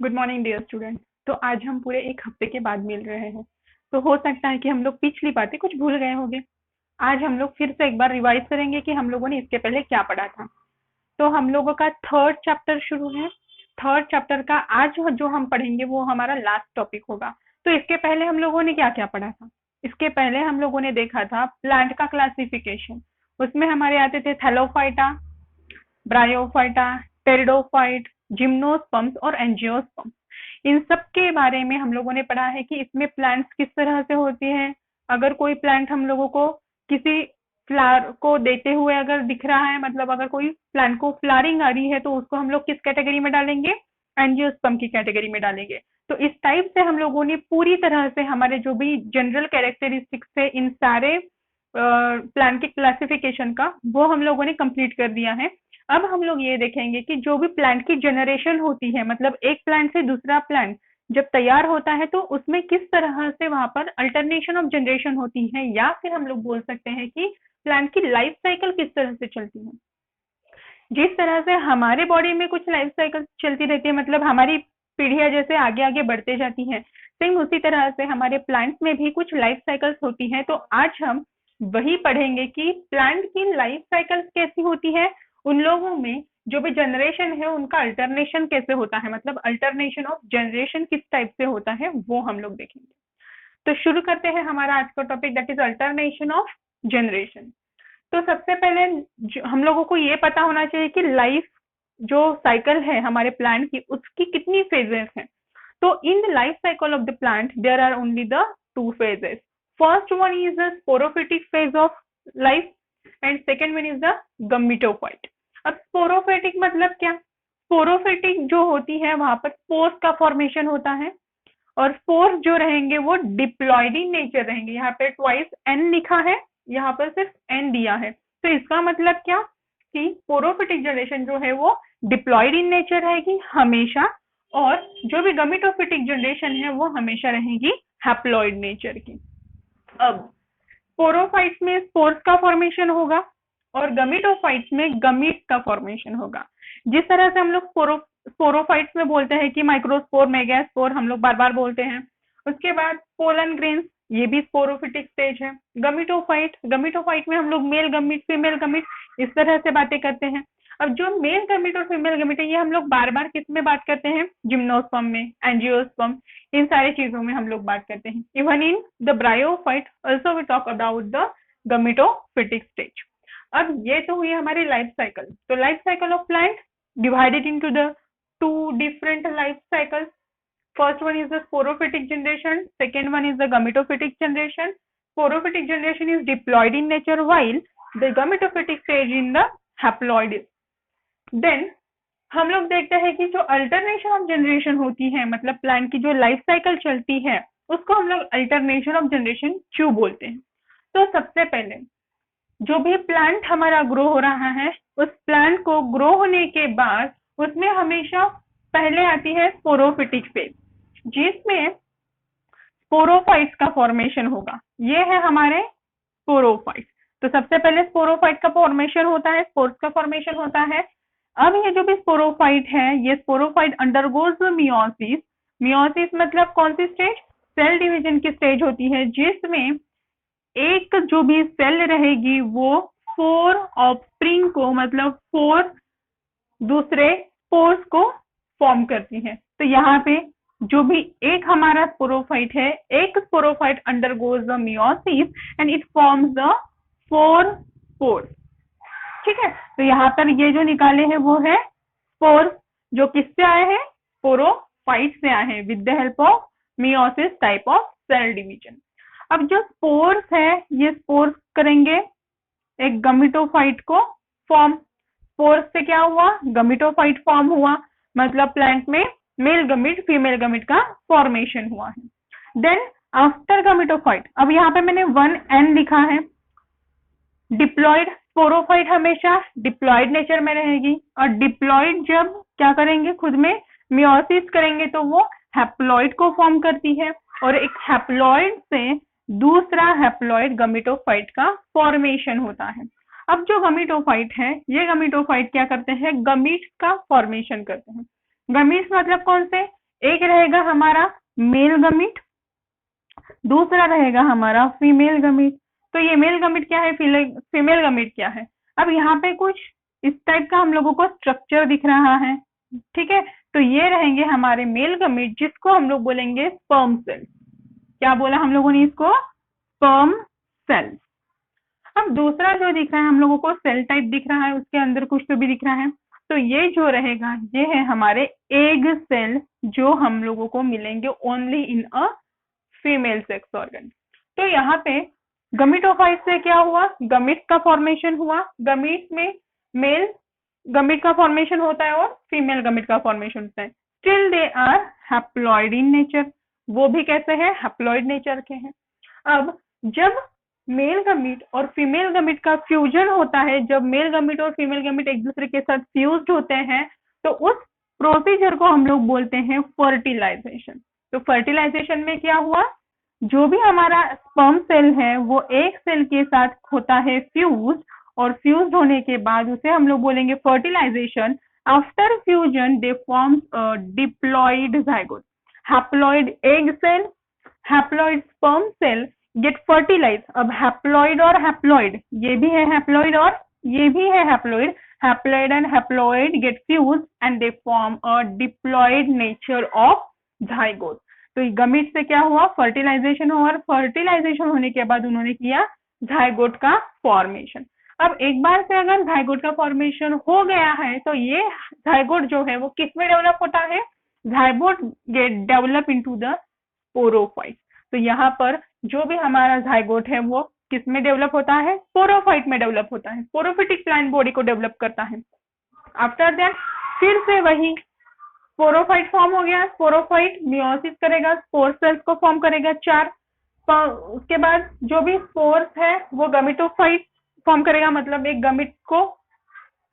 Good morning dear student. तो आज हम पूरे एक हफ्ते के बाद मिल रहे हैं। तो हो सकता है कि हम लोग पिछली बातें कुछ भूल गए होंगे। आज हम लोग फिर से एक बार रिवाइज करेंगे कि हम लोगों ने इसके पहले क्या पढ़ा था। तो हम लोगों का थर्ड चैप्टर शुरू है। थर्ड चैप्टर का आज जो हम पढ़ेंगे वो हमारा लास्ट टॉपिक होगा। तो इसके पहले हम लोगों ने क्या क्या पढ़ा था। इसके पहले हम लोगों ने देखा था प्लांट का क्लासिफिकेशन। उसमें हमारे आते थे थैलोफाइटा, ब्रायोफाइटा, टेरिडोफाइट, जिम्नोस्पर्म्स और एंजियोस्पर्म्स। इन सब के बारे में हम लोगों ने पढ़ा है कि इसमें प्लांट्स किस तरह से होती हैं। अगर कोई प्लांट हम लोगों को किसी फ्लावर को देते हुए अगर दिख रहा है, मतलब अगर कोई प्लांट को फ्लावरिंग आ रही है, तो उसको हम लोग किस कैटेगरी में डालेंगे? एंजियोस्पर्म की कैटेगरी में डालेंगे। तो इस टाइप से हम लोगों ने पूरी तरह से हमारे जो भी जनरल कैरेक्टरिस्टिक्स है इन सारे प्लांट के क्लासिफिकेशन का, वो हम लोगों ने कंप्लीट कर दिया है। अब हम लोग ये देखेंगे कि जो भी प्लांट की जनरेशन होती है, मतलब एक प्लांट से दूसरा प्लांट जब तैयार होता है, तो उसमें किस तरह से वहां पर अल्टरनेशन ऑफ जनरेशन होती है, या फिर हम लोग बोल सकते हैं कि प्लांट की लाइफ साइकिल किस तरह से चलती है। जिस तरह से हमारे बॉडी में कुछ लाइफ साइकिल चलती रहती है, मतलब हमारी पीढ़ियां जैसे आगे आगे बढ़ते जाती हैं, सेम उसी तरह से हमारे प्लांट्स में भी कुछ लाइफ साइकिल्स होती हैं। तो आज हम वही पढ़ेंगे कि प्लांट की लाइफ साइकिल्स कैसी होती है, उन लोगों में जो भी जनरेशन है उनका अल्टरनेशन कैसे होता है, मतलब अल्टरनेशन ऑफ जनरेशन किस टाइप से होता है, वो हम लोग देखेंगे। तो शुरू करते हैं हमारा आज का topic, that is alternation of generation. तो सबसे पहले हम लोगों को ये पता होना चाहिए कि लाइफ जो साइकिल है हमारे प्लांट की, उसकी कितनी फेजेस हैं। तो in the life cycle of the plant there are only the two phases. First one is the sporophytic phase of life and second one is the gametophyte. अब sporophytic मतलब क्या? स्पोरोफिटिक जो होती है वहां पर स्पोर्स का फॉर्मेशन होता है, और स्पोर्स जो रहेंगे वो डिप्लॉयड इन नेचर रहेंगे। यहाँ पे ट्वाइस एन लिखा है, यहाँ पर सिर्फ एन दिया है। तो इसका मतलब क्या कि स्पोरोफिटिक जनरेशन जो है वो डिप्लॉयड इन नेचर रहेगी हमेशा, और जो भी गमीटोफिटिक जनरेशन है वो हमेशा रहेगी हैप्लॉइड नेचर की। अब स्पोरोफाइट्स में स्पोर्स का फॉर्मेशन होगा, और गमीटोफाइट्स में गमीट का फॉर्मेशन होगा। जिस तरह से हम लोग स्पोरोफाइट्स में बोलते हैं कि माइक्रोस्पोर, मेगास्पोर, हम लोग बार बार बोलते हैं। उसके बाद पोलन ग्रेन्स, ये भी स्पोरोफिटिक स्टेज है। गमीटोफाइट, गमीटोफाइट में हम लोग मेल गमीट, फीमेल गमीट, इस तरह से बातें करते हैं। अब जो मेल गमीट और फीमेल गमीट है, ये हम लोग बार बार किस में बात करते हैं? जिम्नोस्पर्म में, एंजियोस्पर्म, इन सारी चीजों में हम लोग बात करते हैं। Even in the bryophyte also we talk about the gametophytic stage. अब ये तो हुई हमारी लाइफ साइकिल। तो life cycle of plant divided into the two different life cycles. First one is the sporophytic generation, second one is the gametophytic generation. Sporophytic generation is diploid in nature, while the gametophytic stage in the haploid. Then हम लोग देखते हैं कि जो alternation of generation होती है, मतलब plant की जो लाइफ साइकिल चलती है, उसको हम लोग अल्टरनेशन ऑफ जनरेशन क्यों बोलते हैं। तो सबसे पहले जो भी प्लांट हमारा ग्रो हो रहा है, उस प्लांट को ग्रो होने के बाद उसमें हमेशा पहले आती है स्पोरोफिटिक फेज, जिसमें स्पोरोफाइट्स का फॉर्मेशन होगा। ये है हमारे स्पोरोफाइट। तो सबसे पहले स्पोरोफाइट का फॉर्मेशन होता है, स्पोर्स का फॉर्मेशन होता है। अब ये जो भी स्पोरोफाइट है, ये स्पोरोफाइट अंडरगोज मियोसिस। मियोसिस मतलब कौन सी स्टेज? सेल डिवीजन की स्टेज होती है, जिसमें एक जो भी सेल रहेगी वो 4 ऑफस्प्रिंग को, मतलब 4 दूसरे स्पोर्स को फॉर्म करती है। तो यहाँ पे जो भी एक हमारा स्पोरोफाइट है, एक sporophyte undergoes the meiosis and it forms the 4 spores. ठीक है, तो यहाँ पर ये जो निकाले हैं वो है स्पोर्स, जो किससे आए हैं? स्पोरोफाइट से आए हैं, with the help of meiosis type of cell division. अब जो स्पोर्स है, ये स्पोर्स करेंगे एक गमीटोफाइट को फॉर्म। स्पोर्स से क्या हुआ? गमीटोफाइट फॉर्म हुआ, मतलब प्लांट में मेल गमीट फीमेल गमीट का फॉर्मेशन हुआ है। देन आफ्टर गमीटोफाइट, अब यहाँ पे मैंने 1n लिखा है। डिप्लॉयड स्पोरोफाइट हमेशा डिप्लॉयड नेचर में रहेगी, और डिप्लॉयड जब क्या करेंगे, खुद में मियोसिस करेंगे, तो वो हैप्लॉइड को फॉर्म करती है, और एक हैप्लॉइड से दूसरा हैप्लॉइड गमीटोफाइट का फॉर्मेशन होता है। अब जो गमीटोफाइट है, ये गमीटोफाइट क्या करते हैं? गमीट्स का फॉर्मेशन करते हैं। गमीट्स मतलब कौन से? एक रहेगा हमारा मेल गमीट, दूसरा रहेगा हमारा फीमेल गमीट। तो ये मेल गमीट क्या है, फीमेल गमीट क्या है। अब यहाँ पे कुछ इस टाइप का हम लोगों को स्ट्रक्चर दिख रहा है, ठीक है। तो ये रहेंगे हमारे मेल गमीट, जिसको हम लोग बोलेंगे स्पर्म सेल। क्या बोला हम लोगों ने इसको, स्पर्म सेल। अब दूसरा जो दिख रहा है हम लोगों को सेल टाइप दिख रहा है, उसके अंदर कुछ तो भी दिख रहा है। तो ये जो रहेगा ये है हमारे एग सेल, जो हम लोगों को मिलेंगे only in a female sex organ. तो यहाँ पे गमीटोफाइट से क्या हुआ, गमीट का फॉर्मेशन हुआ। गमीट में मेल गमीट का फॉर्मेशन होता है और फीमेल गमीट का फॉर्मेशन होता है। Still they are haploid in nature, वो भी कैसे हैं, हैप्लॉइड नेचर के हैं। अब जब मेल गमीट और फीमेल गमीट का फ्यूजन होता है, जब मेल गमीट और फीमेल गमीट एक दूसरे के साथ फ्यूज्ड होते हैं, तो उस प्रोसीजर को हम लोग बोलते हैं फर्टिलाइजेशन। तो फर्टिलाइजेशन में क्या हुआ, जो भी हमारा स्पर्म सेल है वो एक सेल के साथ होता है फ्यूज, और फ्यूज होने के बाद उसे हम लोग बोलेंगे fertilization. After fusion they form diploid zygote, haploid egg cell, haploid sperm cell get fertilize. अब हैप्लॉइड और हैप्लॉइड, ये भी है हैप्लॉइड और ये भी है haploid, haploid and haploid get fuse and they form a diploid nature of zygote. तो गमीट से क्या हुआ, फर्टिलाइजेशन हुआ, और फर्टिलाइजेशन होने के बाद उन्होंने किया जाइगोट का फॉर्मेशन। अब एक बार से अगर जाइगोट का फॉर्मेशन हो गया है, तो ये जाइगोट जो है वो किस में डेवलप होता है, zygote get develop into the sporophyte. तो यहाँ पर जो भी हमारा जाइगोट है वो किस में डेवलप होता है, स्पोरोफाइट में डेवलप होता है, स्पोरोफिटिक प्लांट बॉडी को डेवलप करता है। आफ्टर दैट फिर से वही स्पोरोफाइट फॉर्म हो गया, स्पोरोफाइट मियोसिस करेगा, स्पोर सेल्स को फॉर्म करेगा 4। उसके बाद जो भी स्पोर्स है वो गमीटोफाइट फॉर्म करेगा, मतलब एक गमीट को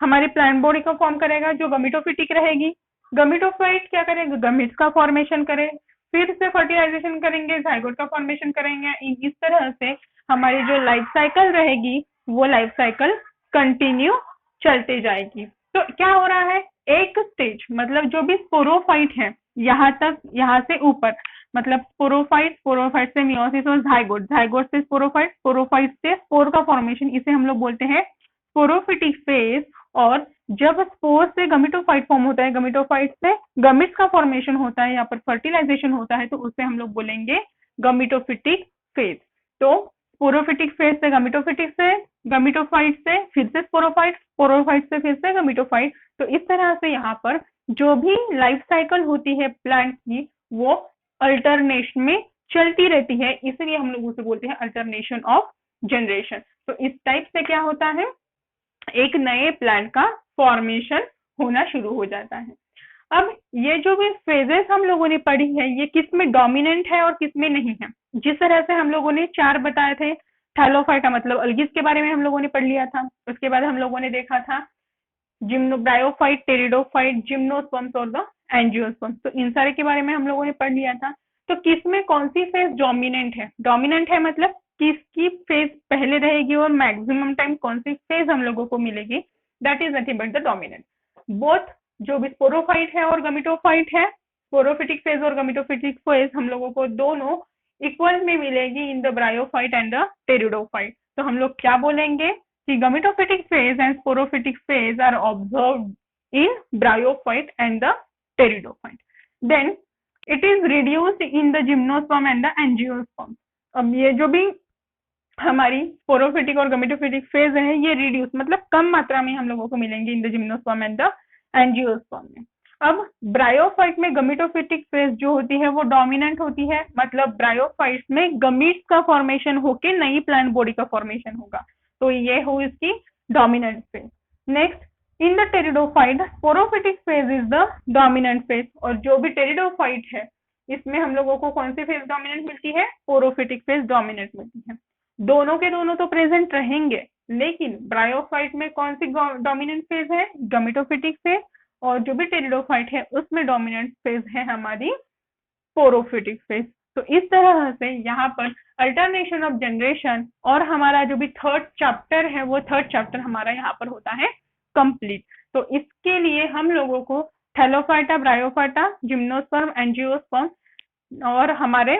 हमारी प्लांट बॉडी को फॉर्म करेगा जो गमीटोफिटिक रहेगी। गमीटोफाइट क्या करेगा, गमीट्स का फॉर्मेशन करे, फिर से फर्टिलाइजेशन करेंगे, जाइगोट का फॉर्मेशन करेंगे। इस तरह से हमारी जो लाइफ साइकिल रहेगी वो लाइफ साइकिल कंटिन्यू चलते जाएगी। तो क्या हो रहा है, एक स्टेज मतलब जो भी स्पोरोफाइट है यहाँ तक, यहाँ से ऊपर मतलब स्पोरोफाइट, स्पोरोफाइट से मियोसिस और जाइगोट, जाइगोट से स्पोरोफाइट, स्पोरोफाइट से स्पोर का फॉर्मेशन, इसे हम लोग बोलते हैं स्पोरोफिटिक फेज। और जब स्पोर से गमीटोफाइट फॉर्म होता है, गमीटोफाइट से गमीट्स का फॉर्मेशन होता है, यहाँ पर फर्टिलाइजेशन होता है, तो उसे हम लोग बोलेंगे गमीटोफिटिक फेज। तो स्पोरोफिटिक फेज से गमीटोफिटिक से, गमीटोफाइट से फिर से स्पोरोफाइट, स्पोरोफाइट से फिर से गमीटोफाइट। तो इस तरह से यहाँ पर जो भी लाइफ साइकिल होती है प्लांट की वो अल्टरनेशन में चलती रहती है, इसलिए हम लोग उसे बोलते हैं अल्टरनेशन ऑफ जनरेशन। तो इस टाइप से क्या होता है, एक नए प्लांट का फॉर्मेशन होना शुरू हो जाता है। अब ये जो भी फेजेस हम लोगों ने पढ़ी है ये किस में डोमिनेंट है और किस में नहीं है। जिस तरह से हम लोगों ने 4 बताए थे, थैलोफाइटा मतलब अलगिस के बारे में हम लोगों ने पढ़ लिया था। उसके बाद हम लोगों ने देखा था ब्रायोफाइट, टेरिडोफाइट, जिम्नोस्पर्म्स और द एंजियोस्पर्म्स। तो इन सारे के बारे में हम लोगों ने पढ़ लिया था। तो किस में कौन सी फेज डोमिनेंट है, डोमिनेंट है मतलब किसकी फेज पहले रहेगी और मैक्सिमम टाइम कौन सी फेज हम लोगों को मिलेगी, that is nothing but the dominant. Both जो भी स्पोरोफाइट है और गमीटोफाइट है, स्पोरोफिटिक फेज और गमीटोफिटिक फेज हम लोगों को दोनों इक्वल में मिलेगी इन the bryophyte and the pteridophyte. तो हम लोग क्या बोलेंगे कि gametophytic phase and sporophytic phase are observed in bryophyte and the pteridophyte. Then it is reduced in the gymnosperm and the angiosperm. अब ये जो भी हमारी स्पोरोफिटिक और गमेटोफिटिक फेज है ये रिड्यूस मतलब कम मात्रा में हम लोगों को मिलेंगे in the gymnosperm and the angiosperm में। अब ब्रायोफाइट में गमीटोफिटिक फेज जो होती है वो डोमिनेंट होती है, मतलब ब्रायोफाइट में गमीट्स का फॉर्मेशन होके नई प्लांट बॉडी का फॉर्मेशन होगा, तो ये हो इसकी dominant phase. Next in the pteridophyte sporophytic phase is the dominant phase, और जो भी टेरिडोफाइट है इसमें हम लोगों को कौन सी फेज डोमिनेंट मिलती है, स्पोरोफिटिक फेज डोमिनेंट मिलती है। दोनों के दोनों तो प्रेजेंट रहेंगे, लेकिन ब्रायोफाइट में कौन सी डोमिनेंट फेज है, गमीटोफिटिक फेज, और जो भी टेरिडोफाइट है उसमें डोमिनेंट फेज है हमारी स्पोरोफिटिक फेज। तो इस तरह से यहाँ पर अल्टरनेशन ऑफ जनरेशन और हमारा जो भी थर्ड चैप्टर है वो थर्ड चैप्टर हमारा यहाँ पर होता है कंप्लीट। तो इसके लिए हम लोगों को थैलोफाइटा, ब्रायोफाइटा, जिम्नोस्पर्म, एंजियोस्पर्म, और हमारे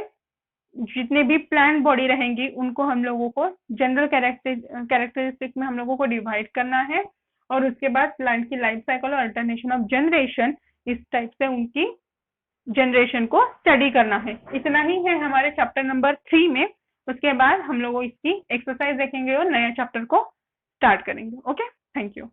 जितने भी प्लांट बॉडी रहेंगी उनको हम लोगों को जनरल कैरेक्टरिस्टिक में हम लोगों को डिवाइड करना है, और उसके बाद प्लांट की लाइफ साइकिल और अल्टरनेशन ऑफ जनरेशन, इस टाइप से उनकी जनरेशन को स्टडी करना है। इतना ही है हमारे चैप्टर नंबर 3 में। उसके बाद हम लोग इसकी एक्सरसाइज देखेंगे और नया चैप्टर को स्टार्ट करेंगे। Okay, thank you.